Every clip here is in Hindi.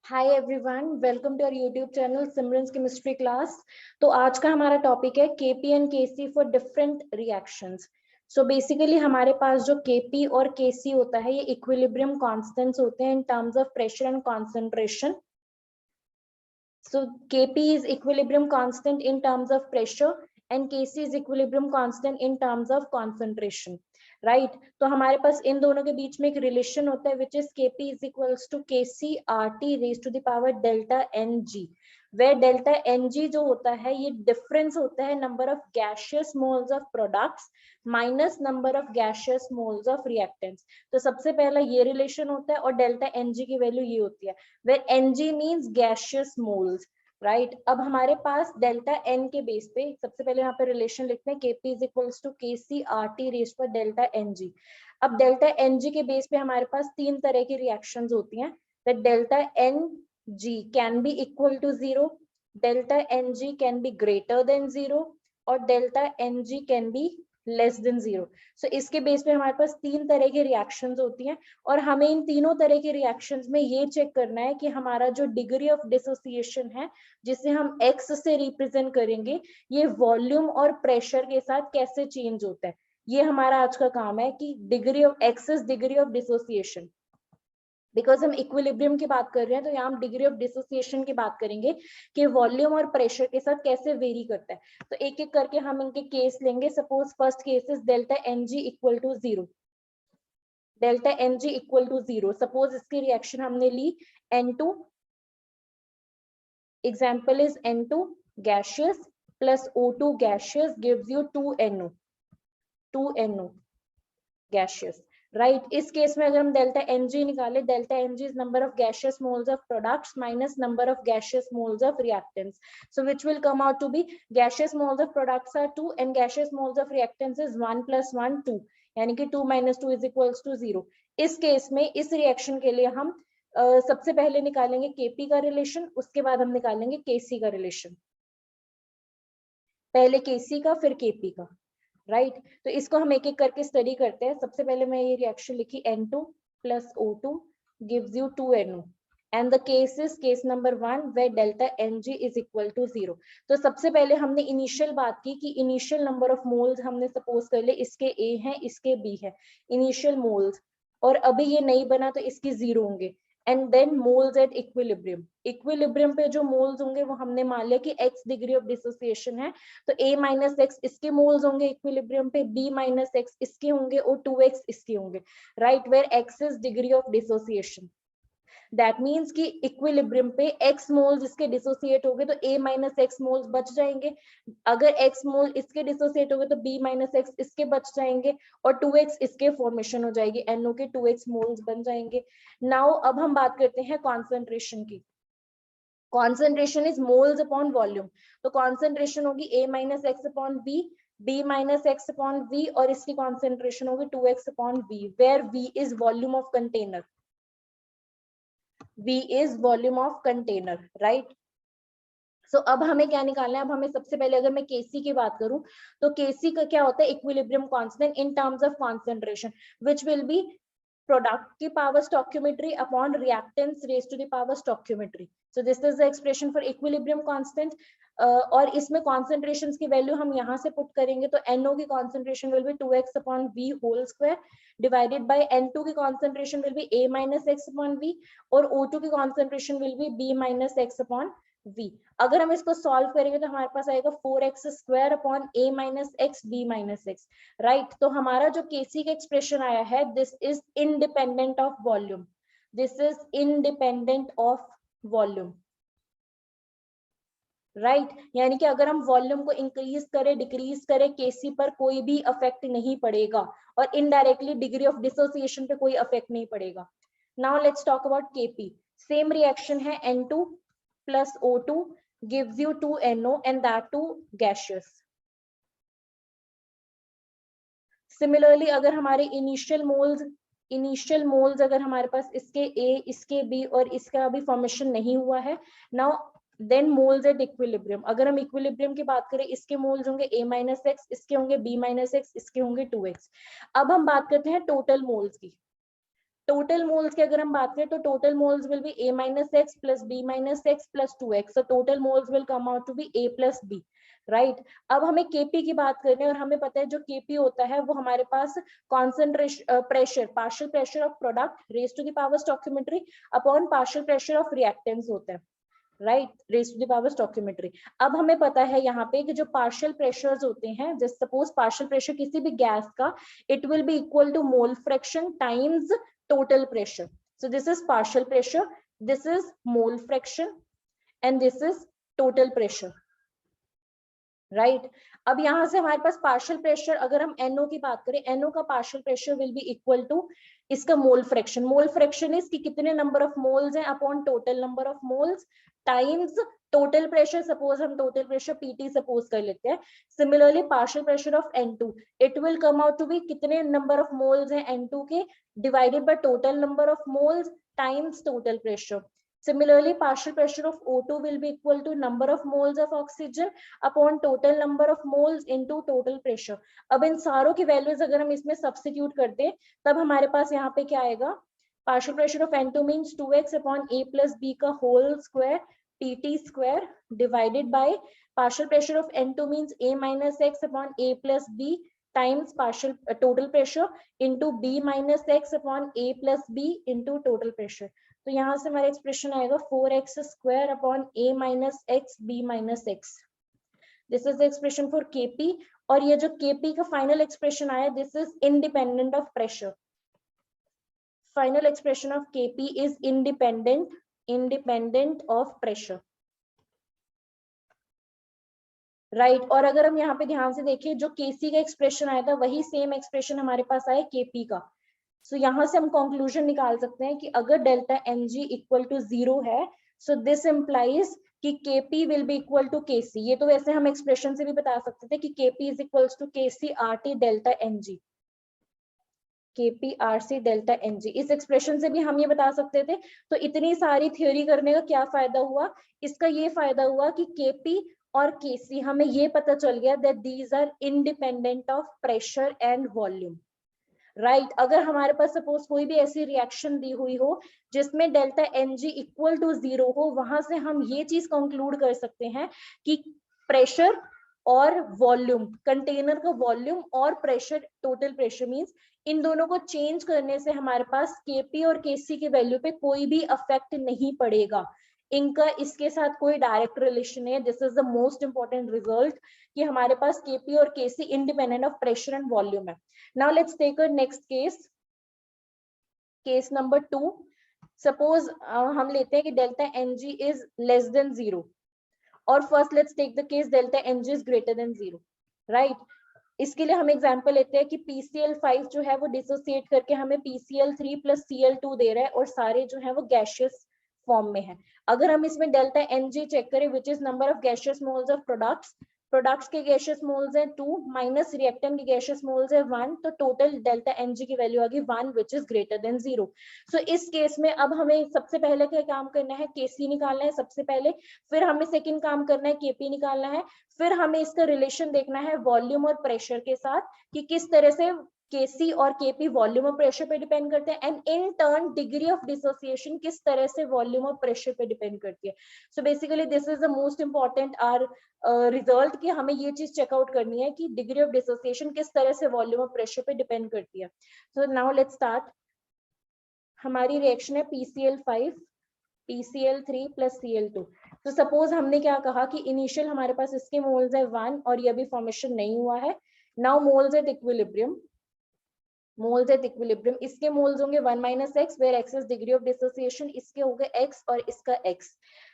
Hi everyone, welcome to our YouTube channel Simran's chemistry class. तो आज का हमारा टॉपिक है Kp and Kc for different reactions. So basically हमारे पास जो केपी और केसी होता है ये इक्विलिब्रियम कांस्टेंट्स होते हैं in terms of pressure and concentration. So Kp is equilibrium constant in terms of pressure and Kc is equilibrium constant in terms of concentration. Right, तो हमारे पास इन दोनों के बीच में एक रिलेशन होता है which is Kp is equals to Kc R T raise to the power delta N G, where delta N G जो होता है ये डिफरेंस होता है number of gaseous moles of products minus number of gaseous moles of reactants. तो सबसे पहला ये रिलेशन होता है और डेल्टा एन जी की वैल्यू ये होती है where N G means gaseous moles. Right, अब हमारे पास डेल्टा एन के बेस पे सबसे पहले यहाँ पे रिलेशन लिखते हैं Kp is equals to Kc R T raise पर डेल्टा एन जी। अब डेल्टा एन जी के बेस पे हमारे पास तीन तरह की रिएक्शंस होती हैं। That delta N G can be equal to 0, delta N G can be greater than 0 और delta N G can be less than 0। So इसके बेस पे हमारे पास तीन तरह की रिएक्शंस होती हैं और हमें इन तीनों तरह के रिएक्शंस में ये चेक करना है कि हमारा जो डिग्री ऑफ डिसोसिएशन है जिसे हम x से रिप्रेजेंट करेंगे ये वॉल्यूम और प्रेशर के साथ कैसे चेंज होता है। ये हमारा आज का काम है कि degree of x is degree of dissociation. Because हम इक्विलिब्रियम की बात कर रहे हैं तो यहाँ हम डिग्री ऑफ डिसोसिएशन की बात करेंगे कि वॉल्यूम और प्रेशर के साथ कैसे वेरी करता है। तो एक एक करके हम इनके केस लेंगे। Suppose first case is delta N G equal to 0, delta N G equal to 0। Suppose इसकी रिएक्शन हमने ली N2, example is N2 gaseous plus O2 gaseous gives you 2NO gaseous। Right, इस केस में अगर हम डेल्टा Ng निकाले, delta Ng is number of gaseous moles of products minus number of gaseous moles of reactants, so which will come out to be gaseous moles of products are 2 and gaseous moles of reactants is 1 plus 1 2, यानी कि 2 minus 2 is equals to 0। इस केस में इस रिएक्शन के लिए हम सबसे पहले निकालेंगे केपी का रिलेशन, उसके बाद हम निकालेंगे केसी का रिलेशन। पहले केसी का फिर केपी का। राइट, तो इसको हम एक एक करके स्टडी करते हैं। सबसे पहले मैं ये रिएक्शन लिखी N2 plus O2 gives you 2NO and the case is case number 1 where delta Ng is equal to 0। तो सबसे पहले हमने इनिशियल बात की कि इनिशियल नंबर ऑफ मोल्स हमने सपोज कर ले इसके A है इसके B है, इनिशियल मोल्स, और अभी ये नहीं बना तो इसकी 0 होंगे। And then moles at equilibrium, equilibrium पे जो मोल्स होंगे वो हमने मान लिया कि x डिग्री ऑफ डिसोसिएशन है तो a माइनस एक्स इसके मोल्स होंगे इक्विलिब्रियम पे, b माइनस एक्स इसके होंगे और 2x इसके होंगे। Right, where x is degree of dissociation. That means कि इक्विलिब्रियम पे x मोल्स इसके डिसोसिएट हो गए तो a माइनस एक्स मोल्स बच जाएंगे। अगर x मोल इसके डिसोसिएट हो गए तो b माइनस एक्स इसके बच जाएंगे और 2x इसके फॉर्मेशन हो जाएगी, NO के 2x मोल्स बन जाएंगे। नाउ अब हम बात करते हैं कॉन्सेंट्रेशन की। Concentration is moles upon volume, तो कॉन्सेंट्रेशन होगी a minus x upon v, b minus x upon v और इसकी कॉन्सेंट्रेशन होगी 2x upon v, where v is volume of container, v is volume of container. Right, so अब हमें क्या निकालना है। अब हमें सबसे पहले अगर मैं केसी की बात करूं तो केसी का क्या होता है, equilibrium constant in terms of concentration which will be product की power stoichiometry upon reactants raise to the power stoichiometry. So this is the expression for equilibrium constant. और इसमें कॉन्सेंट्रेशंस की वैल्यू हम यहाँ से पुट करेंगे तो NO की concentration will be 2x upon v whole square divided by N2 की concentration will be a minus x upon v और O2 की concentration will be b minus x upon v। अगर हम इसको सॉल्व करेंगे तो हमारे पास आएगा 4x square upon a minus x b minus x. Right, तो हमारा जो केसी का एक्सप्रेशन आया है this is independent of volume, this is independent of volume. Right, यानी कि अगर हम वॉल्यूम को इंक्रीज करें डिक्रीज करें केसी पर कोई भी अफेक्ट नहीं पड़ेगा और इनडायरेक्टली डिग्री ऑफ डिसोसिएशन पे कोई अफेक्ट नहीं पड़ेगा। Now let's talk about KP. Same reaction है N2 plus O2 gives you 2NO and that too gaseous। Similarly अगर हमारे इनिशियल मोल्स अगर हमारे पास इसके A इसके B और इसका अभी फॉर्मेशन नहीं हुआ है, now then moles at equilibrium. अगर हम इक्विलिब्रियम की बात करें इसके मोल्स होंगे a माइनस एक्स, इसके होंगे b माइनस एक्स, इसके होंगे 2x। अब हम बात करते हैं टोटल मोल्स की। टोटल मोल्स की अगर हम बात करें तो total moles will be a minus x plus b minus x plus 2x, so total moles will come out to be a plus b, right अब हमें केपी की बात करनी है और हमें पता है जो केपी होता है वो हमारे पास concentration pressure partial pressure of product raise to the power stoichiometry upon partial pressure of reactants होता है, right, raise to the power stoichiometry. अब हमें पता है यहाँ पे कि जो पार्शियल प्रेशर्स होते हैं, जैसे सपोज पार्शियल प्रेशर किसी भी गैस का, it will be equal to mole fraction times total pressure. So this is partial pressure, this is mole fraction and this is total pressure, right? अब यहाँ से हमारे पास पार्शियल प्रेशर, अगर हम NO की बात करें, NO का partial pressure will be equal to इसका mole fraction, mole fraction is कि कितने नंबर ऑफ मोल्स हैं upon total number of moles times total pressure, suppose हम टोटल प्रेशर PT सपोज कर लेते हैं। Similarly partial pressure of N2, it will come out to be कितने नंबर ऑफ मोल्स हैं N2 के divided by total number of moles times total pressure. Similarly, partial pressure of O2 will be equal to number of moles of oxygen upon total number of moles into total pressure. अब इन सारों की वैल्यूज अगर हम इसमें सब्स्टिट्यूट करते हैं तब हमारे पास यहाँ पे क्या आएगा, partial pressure of N2 means 2x upon A plus B का whole square PT square divided by partial pressure of N2 means A minus x upon A plus B times partial total pressure into B minus x upon A plus B into total pressure. तो यहाँ से हमारा एक्सप्रेशन आएगा 4x square upon A minus x B minus x. This is the expression for Kp, और ये जो Kp का फाइनल एक्सप्रेशन आया, this is independent of pressure. Final expression of Kp is independent of pressure. Right और अगर हम यहाँ पे ध्यान से देखें, जो Kc का एक्सप्रेशन आया था वही सेम एक्सप्रेशन हमारे पास आया Kp का। सो यहाँ से हम कंक्लूजन निकाल सकते हैं कि अगर डेल्टा Ng इक्वल टू 0 है, सो दिस इम्प्लाइज कि Kp will be equal to Kc। ये तो वैसे हम एक्सप्रेशन से भी बता सकते थे कि Kp is equals to Kc RT delta Ng, Kp RC delta Ng, इस एक्सप्रेशन से भी हम ये बता सकते थे। तो इतनी सारी थ्योरी करने का क्या फायदा हुआ, इसका ये फायदा हुआ कि Kp और Kc हमें ये पता चल गया that these are independent of pressure and volume, right. अगर हमारे पास सपोज कोई भी ऐसी रिएक्शन दी हुई हो जिसमें डेल्टा Ng इक्वल टू 0 हो, वहां से हम ये चीज कंक्लूड कर सकते हैं कि प्रेशर और वॉल्यूम, कंटेनर का वॉल्यूम और प्रेशर टोटल प्रेशर मींस इन दोनों को चेंज करने से हमारे पास Kp और Kc के वैल्यू पे कोई भी अफेक्ट नहीं पड़ेगा, इनका इसके साथ कोई डायरेक्ट रिलेशन है। This is the most important result कि हमारे पास Kp और Kc independent of pressure and volume है। Now let's take a next case, case number 2। Suppose हम लेते हैं कि delta Ng is less than 0 और first let's take the case delta Ng is greater than 0, right. इसके लिए हम एग्जांपल लेते हैं कि PCl5 जो है वो डिसोसिएट करके हमें PCl3 प्लस Cl2 दे रहा है और सारे जो है वो गैशियस फॉर्म में है। अगर हम इसमें डेल्टा Ng चेक करें which is number of gaseous moles of products के गैशियस मोल्स हैं 2 माइनस रिएक्टेंट के गैशियस मोल्स है 1, तो टोटल डेल्टा Ng की वैल्यू आ गई 1 विच इज ग्रेटर देन 0। सो इस केस में अब हमें सबसे पहले क्या काम करना है, Kc निकालना है सबसे पहले, फिर हमें सेकंड काम करना है Kp निकालना है, फिर हमें इसका रिलेशन देखना है वॉल्यूम और प्रेशर के साथ कि किस तरह से Kc और Kp वॉल्यूम और प्रेशर पे डिपेंड करते हैं and in turn degree of dissociation किस तरह से वॉल्यूम और प्रेशर पे डिपेंड करती है। So basically this is the most important are result कि हमें ये चीज चेकआउट करनी है कि डिग्री ऑफ डिसोसिएशन किस तरह से वॉल्यूम और प्रेशर पे डिपेंड करती है। So now let's start. हमारी रिएक्शन है PCl5 PCl3 प्लस Cl2। तो सपोज हमने क्या कहा कि इनिशियल हमारे पास इसके मोल्स है 1 और ये अभी फॉर्मेशन नहीं हुआ है। Now moles at equilibrium, moles at equilibrium, इसके मोल्स होंगे 1 minus x where x is degree of dissociation, इसके होंगे x और इसका x,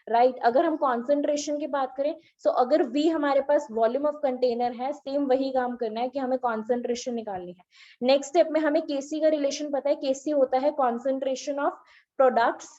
राइट। अगर हम कॉन्सेंट्रेशन की बात करें सो अगर V हमारे पास वॉल्यूम ऑफ कंटेनर है, सेम वही काम करना है कि हमें कॉन्सेंट्रेशन निकालनी है। नेक्स्ट स्टेप में हमें Kc का रिलेशन पता है, Kc होता है concentration of products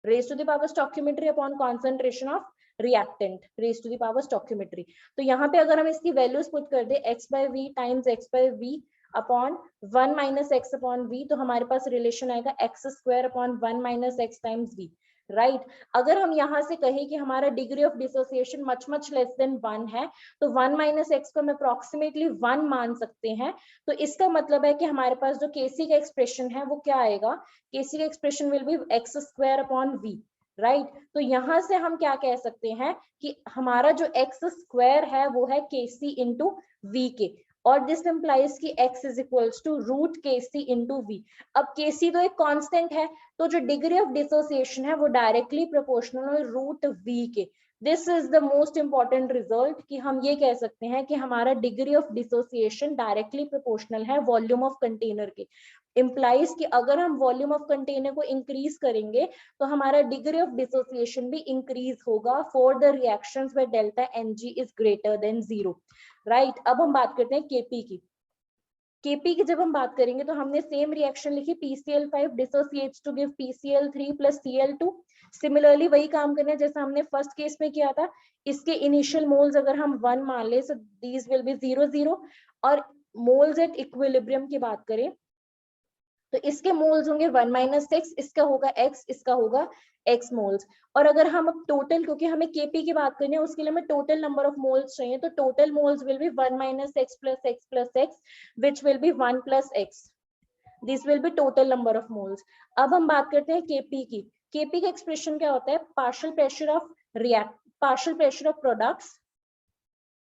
raise to the power stoichiometry upon concentration of reactant raise to the power stoichiometry. तो यहाँ पे अगर हम इसकी वैल्यूज पुट कर दे x by v times x by v upon 1 minus x upon v, तो हमारे पास रिलेशन आएगा x square upon 1 minus x times v, right अगर हम यहाँ से कहें कि हमारा degree of dissociation much less than 1 है, तो 1 माइनस एक्स को हम अप्रोक्सीमेटली 1 मान सकते हैं। तो इसका मतलब है कि हमारे पास जो केसी का एक्सप्रेशन है वो क्या आएगा, केसी का expression will be x square upon v, right. तो यहाँ से हम क्या कह सकते हैं कि हमारा जो एक्स स्क्वायर है वो है केसी इंटू वी के, और दिस इंप्लाइज कि x is equals to root KC into v. अब केसी तो एक कांस्टेंट है, तो जो डिग्री ऑफ डिसोसिएशन है वो डायरेक्टली प्रोपोर्शनल है रूट वी के। This is the most important result कि हम ये कह सकते हैं कि हमारा degree of dissociation directly proportional है वॉल्यूम ऑफ कंटेनर के। इंप्लाइज कि अगर हम वॉल्यूम ऑफ कंटेनर को इंक्रीज करेंगे तो हमारा डिग्री ऑफ डिसोसिएशन भी इंक्रीज होगा for the reactions where delta NG is greater than 0, right. अब हम बात करते हैं केपी की। केपी की जब हम बात करेंगे तो हमने सेम रिएक्शन लिखी, PCl5 dissociates to give PCl3 plus Cl2। Similarly वही काम करना है जैसा हमने फर्स्ट केस में किया था। इसके इनिशियल मोल्स अगर हम 1 मान ले, सो दीज विल बी 0 0, और मोल्स एट इक्विलिब्रियम की बात करें तो इसके मोल्स होंगे 1 माइनस एक्स, इसका होगा x, इसका होगा x मोल्स। और अगर हम अब टोटल, क्योंकि हमें केपी की बात करनी है उसके लिए हमें टोटल नंबर ऑफ मोल्स चाहिए, तो total moles will be 1 minus x plus x plus x which will B 1 plus x. This will B total number of moles. अब हम बात करते हैं केपी की। केपी का एक्सप्रेशन क्या होता है, partial pressure of products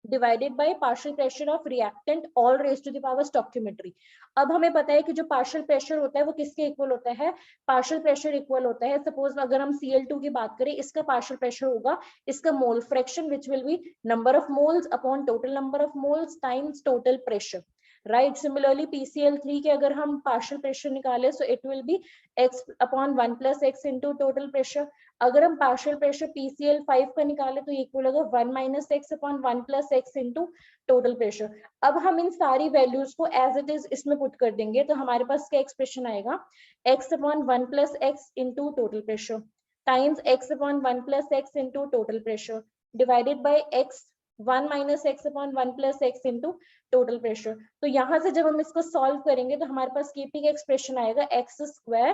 divided by partial pressure of reactant all raise to the power stoichiometry. अब हमें पता है कि जो पार्शियल प्रेशर होता है वो किसके इक्वल होता है, पार्शियल प्रेशर इक्वल होता है, सपोज अगर हम Cl2 की बात करें, इसका पार्शियल प्रेशर होगा इसका mole fraction which will B number of moles upon total number of moles times total pressure, right. Similarly PCl3 के अगर हम पार्शियल प्रेशर निकाले so it will B x upon 1 plus x into total pressure. अगर हम पार्शियल प्रेशर PCl5 का निकाले तो इक्वल होगा 1 minus x upon 1 plus x into total pressure. अब हम इन सारी वैल्यूज को एज इट इज इसमें पुट कर देंगे तो हमारे पास क्या एक्सप्रेशन आएगा, x upon 1 plus x into total pressure times x upon 1 plus x into total pressure divided by x 1 minus x upon 1 plus x into total pressure. तो यहाँ से जब हम इसको सॉल्व करेंगे तो हमारे पास केपी का एक्सप्रेशन आएगा x square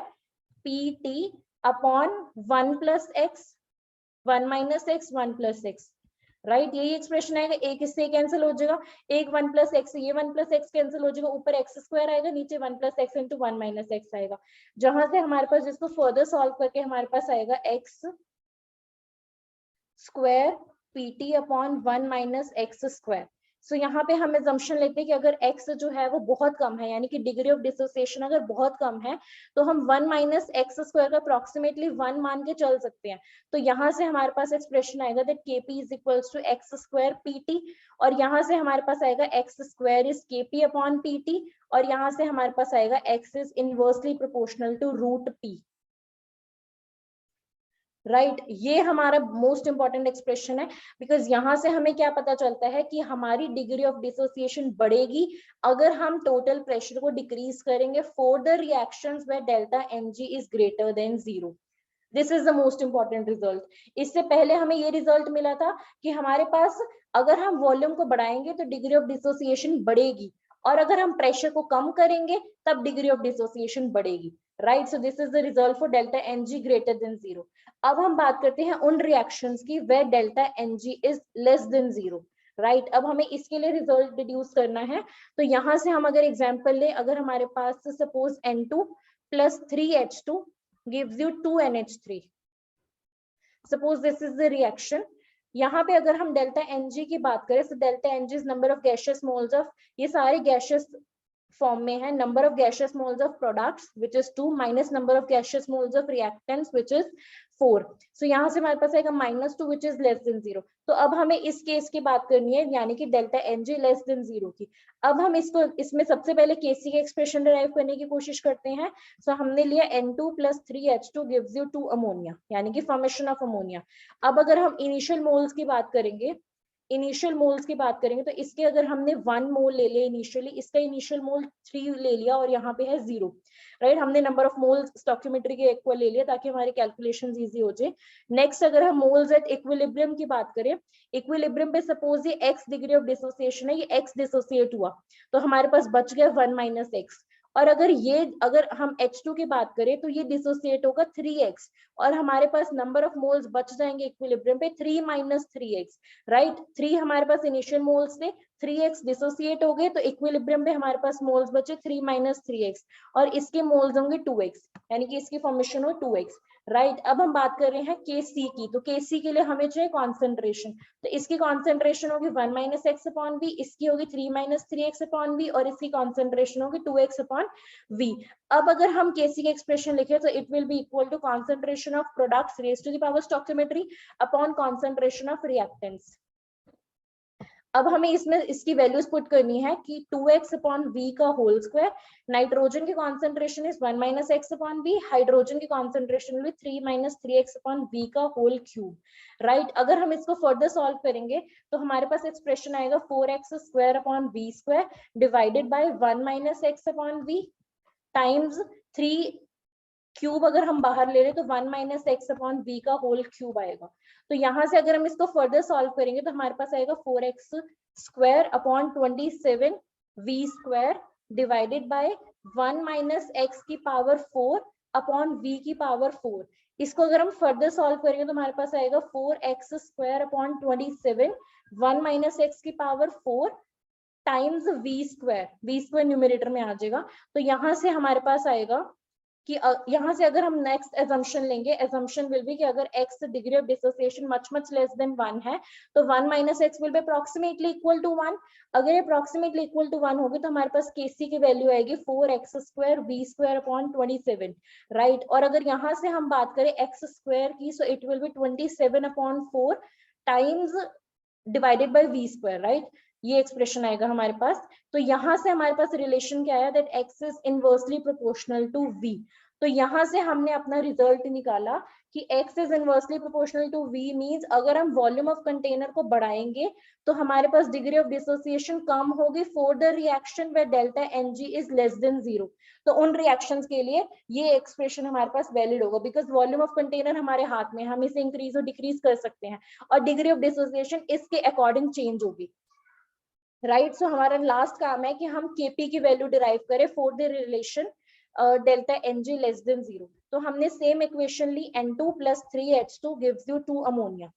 P T upon 1 plus x 1 minus x 1 plus x, right. यही एक्सप्रेशन आएगा, एक इससे कैंसिल हो जाएगा, एक 1 प्लस एक्स, ये 1 प्लस एक्स कैंसिल हो जाएगा, ऊपर एक्स स्क्वायर आएगा, नीचे 1 plus x into 1 minus x आएगा। जहां से हमारे पास इसको फर्दर सॉल्व करके हमारे पास आएगा x square PT upon 1 minus x square. So यहाँ पे हम assumption लेते हैं कि अगर x जो है वो बहुत कम है, यानी कि डिग्री ऑफ डिसोसिएशन अगर बहुत कम है तो हम 1 माइनस एक्स स्क्वायर का अप्रोक्सीमेटली 1 मान के चल सकते हैं। तो यहाँ से हमारे पास एक्सप्रेशन आएगा that kp is equals to x square pt, और यहाँ से हमारे पास आएगा x square is kp upon pt, और यहाँ से हमारे पास आएगा x is inversely proportional to root p, right. ये हमारा मोस्ट इंपॉर्टेंट एक्सप्रेशन है, बिकॉज यहाँ से हमें क्या पता चलता है कि हमारी डिग्री ऑफ डिसोसिएशन बढ़ेगी अगर हम टोटल प्रेशर को डिक्रीज करेंगे for the reactions where delta Mg is greater than 0। This is the most important result. इससे पहले हमें ये रिजल्ट मिला था कि हमारे पास अगर हम वॉल्यूम को बढ़ाएंगे तो डिग्री ऑफ डिसोसिएशन बढ़ेगी, और अगर हम प्रेशर को कम करेंगे तब डिग्री ऑफ डिसोसिएशन बढ़ेगी, right. So this is the result for delta Mg greater than 0। अब हम बात करते हैं उन रिएक्शंस की where delta Mg is less than 0, right. अब हमें इसके लिए रिजल्ट डिड्यूस करना है, तो यहाँ से हम अगर एग्जांपल ले, अगर हमारे पास suppose N2 plus 3H2 gives you 2NH3, suppose this is the reaction। यहाँ पे अगर हम डेल्टा Mg की बात करें तो delta Mg is number of gaseous moles of, ये सारे गैशियस फॉर्म में है, number of gaseous moles of products which is 2 minus number of gaseous moles of reactants which is 4। सो यहाँ से हमारे पास आएगा -2 विच इज लेस देन 0। तो अब हमें इस केस की बात करनी है, यानी कि डेल्टा Mg लेस देन 0 की। अब हम इसको इसमें सबसे पहले केसी का एक्सप्रेशन डिराइव करने की कोशिश करते हैं। सो हमने लिया N2 plus 3H2 gives you 2 ammonia, यानी कि फॉर्मेशन ऑफ अमोनिया। अब अगर हम इनिशियल मोल्स की बात करेंगे, तो इसके अगर हमने 1 मोल ले लिया इनिशियली, इसका इनिशियल मोल 3 ले लिया और यहाँ पे है 0, राइट। हमने नंबर ऑफ मोल्स स्टोइकियोमेट्री के इक्वल ले लिया ताकि हमारे कैलकुलेशंस इजी हो जाए। नेक्स्ट अगर हम मोल्स एट इक्विलिब्रियम की बात करें, इक्विलिब्रियम पे सपोज ये x डिग्री ऑफ डिसोसिएशन है, ये x डिसोसिएट हुआ तो हमारे पास बच गया 1 माइनस एक्स, और अगर हम H2 की बात करें तो ये डिसोसिएट होगा 3x, और हमारे पास नंबर ऑफ मोल्स बच जाएंगे इक्विलिब्रियम पे 3 - 3x, राइट। 3 हमारे पास इनिशियल मोल्स थे, 3x डिसोसिएट हो गए, तो इक्विलिब्रियम पे हमारे पास मोल्स बचे 3 - 3x, और इसके मोल्स होंगे 2x, यानी कि इसकी फॉर्मेशन हो 2x, राइट। अब हम बात कर रहे हैं Kc की, तो Kc के लिए हमें चाहिए कॉन्सेंट्रेशन, तो इसकी कॉन्सेंट्रेशन होगी 1 - x/v, इसकी होगी 3 - 3x/v, और इसकी कॉन्सेंट्रेशन होगी 2x/v। अब अगर हम Kc की एक्सप्रेशन लिखे तो it will be equal to concentration of products raised to the power stoichiometry upon concentration of reactants. अब हमें इसमें इसकी वैल्यूज पुट करनी है कि 2x/v का होल स्क्वायर, नाइट्रोजन की कॉन्सेंट्रेशन इज 1 - x/v, हाइड्रोजन की कॉन्सेंट्रेशन भी 3 - 3x/v का होल क्यूब, राइट। अगर हम इसको फर्दर सॉल्व करेंगे तो हमारे पास एक्सप्रेशन आएगा 4x² divided by 1 - x/v times 3 cube, अगर हम बाहर ले रहे तो 1 - x/v का होल क्यूब आएगा। तो यहाँ से अगर हम इसको फर्दर सॉल्व करेंगे तो हमारे पास आएगा 4x² upon 27v² divided by 1 - x की पावर 4 अपॉन v की पावर 4। इसको अगर हम फर्दर सॉल्व करेंगे तो हमारे पास आएगा 4x² अपॉन 27 1 - x की पावर 4 टाइम्स v² न्यूमरेटर में आ जाएगा। तो यहाँ से हमारे पास आएगा कि यहाँ से अगर हम नेक्स्ट एजम्पशन लेंगे, एजम्पशन विल बी कि अगर x degree of dissociation much less than 1 है तो 1 - x will be approximately equal to 1। अगर ये अप्रोक्सीमेटली इक्वल टू 1 होगी तो हमारे पास Kc की वैल्यू आएगी 4x² v² अपॉन 27, राइट। और अगर यहाँ से हम बात करें x² की, so it will B 27 upon 4 times divided by v², right. ये एक्सप्रेशन आएगा हमारे पास। तो यहाँ से हमारे पास रिलेशन क्या आया, that x is inversely proportional to v। तो यहाँ से हमने अपना रिजल्ट निकाला कि x is inversely proportional to v means अगर हम वॉल्यूम ऑफ कंटेनर को बढ़ाएंगे तो हमारे पास डिग्री ऑफ डिसोसिएशन कम होगी for the reaction where delta Ng is less than 0। तो उन रिएक्शंस के लिए ये एक्सप्रेशन हमारे पास वैलिड होगा, बिकॉज वॉल्यूम ऑफ कंटेनर हमारे हाथ में, हम इसे इंक्रीज और डिक्रीज कर सकते हैं, और डिग्री ऑफ डिसोसिएशन इसके अकॉर्डिंग चेंज होगी, राइट। सो हमारा लास्ट काम है कि हम Kp की वैल्यू डिराइव करें for the relation delta Ng less than 0। तो हमने सेम इक्वेशन ली, N2 + 3H2 gives you 2 ammonia,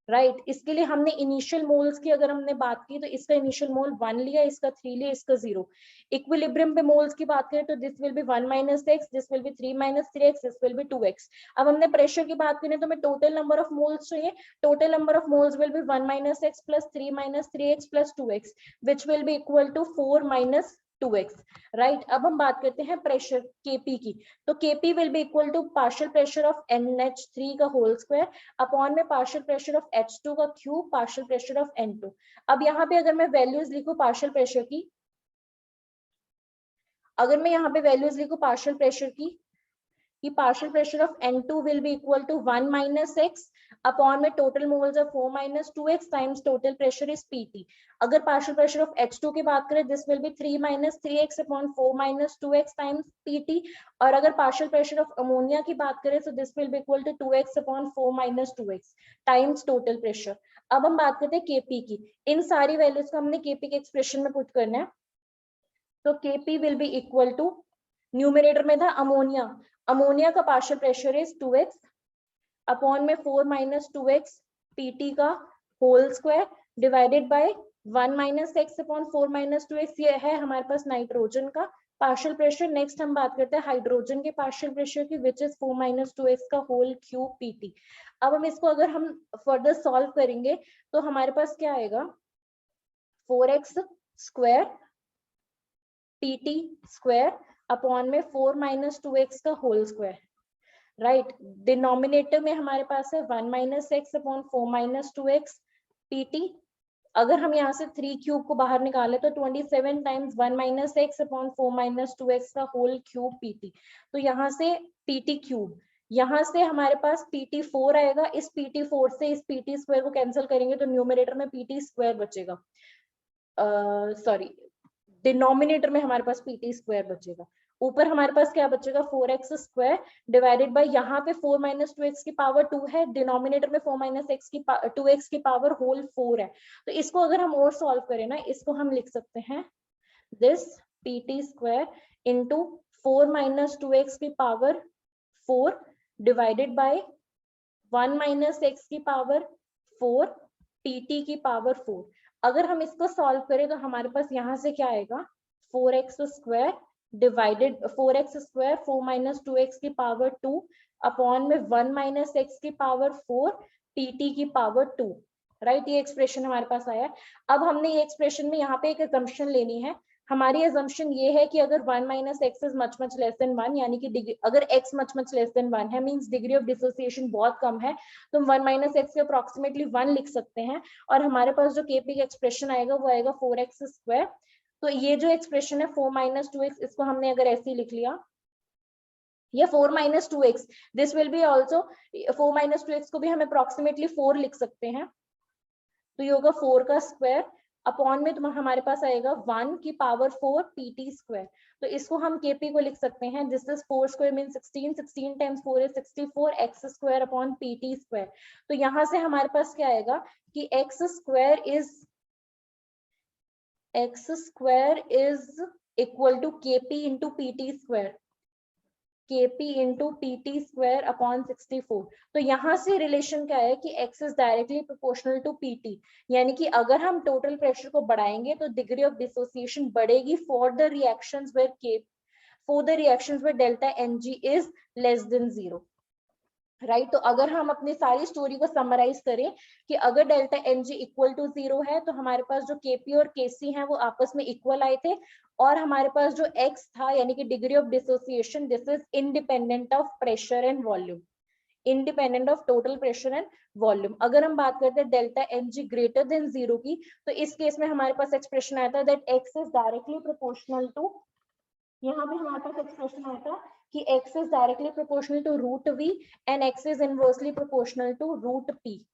right. इसके लिए हमने इनिशियल मोल्स की अगर हमने बात की तो इसका इनिशियल मोल 1 लिया, इसका 3 लिया, इसका 0। इक्विलिब्रियम पे मोल्स की बात करें तो this will B 1 - x, this will be 3 - 3x, this will be 2x। अब हमने प्रेशर की बात करें तो हमें टोटल नंबर ऑफ मोल्स चाहिए, total number of moles will be 1 - x + 3 - 3x + 2x which will be equal to 4 - 2x, right. अब हम बात करते हैं प्रेशर Kp की, तो Kp will be equal to partial pressure of NH3 का होल स्क्वायर अपॉन में पार्शियल प्रेशर ऑफ H2 का cube partial pressure of N2। अब यहाँ पे अगर मैं वैल्यूज लिखूं पार्शियल प्रेशर की, अगर मैं यहाँ पे वैल्यूज लिखूं पार्शियल प्रेशर की, कि partial pressure of N2 will be equal to 1 - x upon में total moles of 4 - 2x times total pressure is Pt। अगर पार्शियल प्रेशर ऑफ H2 की बात करें this will be 3 - 3x upon 4 - 2x times Pt। और अगर पार्शियल प्रेशर ऑफ अमोनिया की बात करें तो this will be equal to 2x upon 4 - 2x times total pressure. अब हम बात करते हैं Kp की, इन सारी वैल्यूज को हमने Kp के एक्सप्रेशन में पुट करना है। तो Kp will be equal to, numerator में था अमोनिया, अमोनिया का partial pressure is 2x upon में 4 - 2x Pt का whole square divided by 1 - x upon 4 - 2x। ये है हमारे पास नाइट्रोजन का पार्शियल प्रेशर। नेक्स्ट हम बात करते हैं हाइड्रोजन के पार्शियल प्रेशर की, विच इज 4 - 2x का होल क्यूब Pt। अब हम इसको अगर हम फर्दर सॉल्व करेंगे तो हमारे पास क्या आएगा, 4x² Pt² अपॉन में 4 - 2x का होल स्क्वायर, राइट। डिनोमिनेटर में हमारे पास है 1 - x अपॉन 4 - 2x Pt। अगर हम यहाँ से 3 क्यूब को बाहर निकाले तो 27 टाइम्स 1 - x अपॉन 4 - 2x का होल क्यूब Pt। तो यहाँ से Pt क्यूब, यहाँ से हमारे पास Pt4 आएगा, इस Pt4 से इस Pt² को कैंसिल करेंगे तो न्यूमरेटर में Pt² बचेगा, सॉरी डिनोमिनेटर में हमारे पास Pt² बचेगा। ऊपर हमारे पास क्या बचेगा, 4x² डिवाइडेड बाय, यहाँ पे 4 - 2x की पावर 2 है, डिनोमिनेटर में 4 - x की 2x की पावर होल 4 है। तो इसको अगर हम और सॉल्व करें ना, इसको हम लिख सकते हैं this pt square into 4 minus 2x की power 4 divided by 1 minus x की पावर 4 pt की पावर 4। अगर हम इसको सॉल्व करें तो हमारे पास यहाँ से क्या आएगा 4x square divided 4x square 4 minus 2x की पावर 2 अपॉन में 1 माइनस x की पावर 4 pt की पावर 2, राइट। ये एक्सप्रेशन हमारे पास आया है। अब हमने ये एक्सप्रेशन में यहाँ पे एक assumption लेनी है। हमारी assumption ये है कि अगर 1 minus x is much much less than 1, यानी कि अगर x much much less than 1 है, मींस डिग्री ऑफ डिसोसिएशन बहुत कम है, तो हम 1 माइनस एक्स के अप्रोक्सीमेटली 1 लिख सकते हैं और हमारे पास जो केपी का एक्सप्रेशन आएगा वो आएगा 4x स्क्वायर। तो ये जो एक्सप्रेशन है 4 माइनस 2x, इसको हमने अगर ऐसे ही लिख लिया, या 4 minus 2x, this will B also 4 minus 2x को भी हम अप्रोक्सीमेटली 4 लिख सकते हैं। तो ये होगा 4 का स्क्वायर अपॉन में हमारे पास आएगा 1 की पावर 4 pt स्क्वायर। तो इसको हम kp को लिख सकते हैं, this is 4 square mean 16, 16 times 4 is 64 x square upon pt square. तो यहाँ से हमारे पास क्या आएगा कि x square is equal to kp into pt square, kp into pt square upon 64। तो यहाँ से रिलेशन क्या है कि x is directly proportional to pt, यानी कि अगर हम टोटल प्रेशर को बढ़ाएंगे तो डिग्री ऑफ डिसोसिएशन बढ़ेगी for the reactions where delta Ng is less than 0, right. तो अगर हम अपनी सारी स्टोरी को समराइज करें कि अगर डेल्टा Ng इक्वल टू 0 है तो हमारे पास जो Kp और Kc हैं वो आपस में इक्वल आए थे, और हमारे पास जो x था यानी कि degree of dissociation, this is independent of pressure and volume, independent of total pressure and volume. अगर हम बात करते हैं डेल्टा Ng ग्रेटर देन 0 की, तो इस केस में हमारे पास एक्सप्रेशन आया था that x is directly proportional to, यहाँ पे हमारे पास एक्सप्रेशन आया था कि x is directly proportional to root v and x is inversely proportional to root p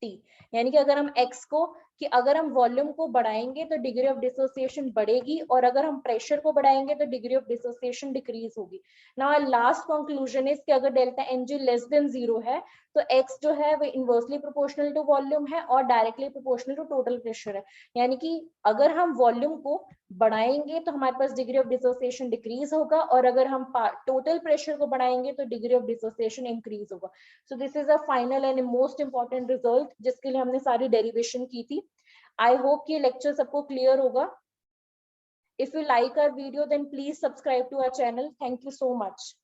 t, यानी कि अगर हम x को कि अगर हम वॉल्यूम को बढ़ाएंगे तो डिग्री ऑफ डिसोसिएशन बढ़ेगी और अगर हम प्रेशर को बढ़ाएंगे तो डिग्री ऑफ डिसोसिएशन डिक्रीज होगी। नाउ लास्ट कंक्लूजन इज कि अगर डेल्टा Ng लेस देन 0 है तो x जो है वो इनवर्सली प्रोपोर्शनल टू वॉल्यूम है और directly proportional to total pressure है, यानी कि अगर हम वॉल्यूम को बढ़ाएंगे तो हमारे पास डिग्री ऑफ डिसोसिएशन डिक्रीज होगा और अगर हम टोटल प्रेशर को बढ़ाएंगे तो डिग्री ऑफ डिसोसिएशन इंक्रीज होगा। So this is a final and most important result जिसके लिए हमने सारी डेरिवेशन की थी। आई होप कि लेक्चर सबको क्लियर होगा। If you like our video then please subscribe to our channel. Thank you so much.